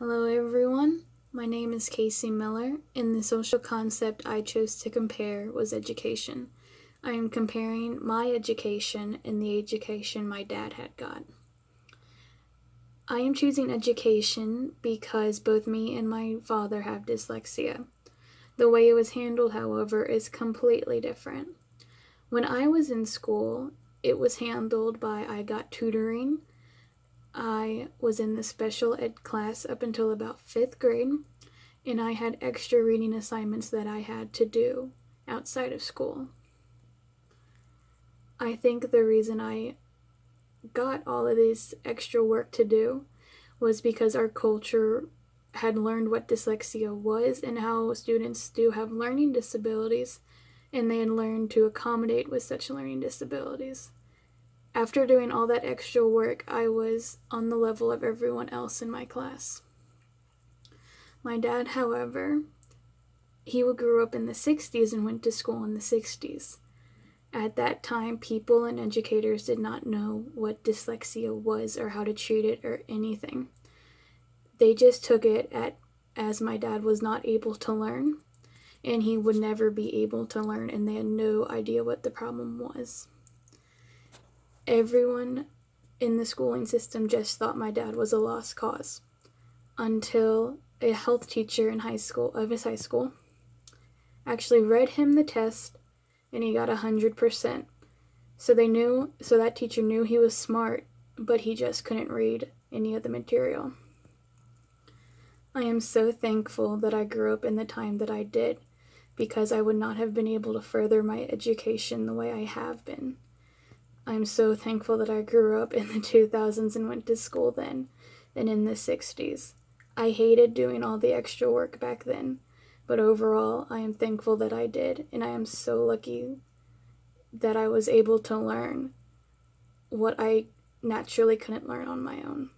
Hello everyone, my name is Casey Miller, and the social concept I chose to compare was education. I am comparing my education and the education my dad had got. I am choosing education because both me and my father have dyslexia. The way it was handled, however, is completely different. When I was in school, it was handled by I got tutoring. I was in the special ed class up until about 5th grade, and I had extra reading assignments that I had to do outside of school. I think the reason I got all of this extra work to do was because our culture had learned what dyslexia was and how students do have learning disabilities, and they had learned to accommodate with such learning disabilities. After doing all that extra work, I was on the level of everyone else in my class. My dad, however, he grew up in the 60s and went to school in the 60s. At that time, people and educators did not know what dyslexia was or how to treat it or anything. They just took it as my dad was not able to learn, and he would never be able to learn, and they had no idea what the problem was. Everyone in the schooling system just thought my dad was a lost cause until a health teacher in his high school actually read him the test, and he got 100%. So that teacher knew he was smart, but he just couldn't read any of the material. I am so thankful that I grew up in the time that I did, because I would not have been able to further my education the way I have been. I'm so thankful that I grew up in the 2000s and went to school then, than in the 60s. I hated doing all the extra work back then, but overall, I am thankful that I did, and I am so lucky that I was able to learn what I naturally couldn't learn on my own.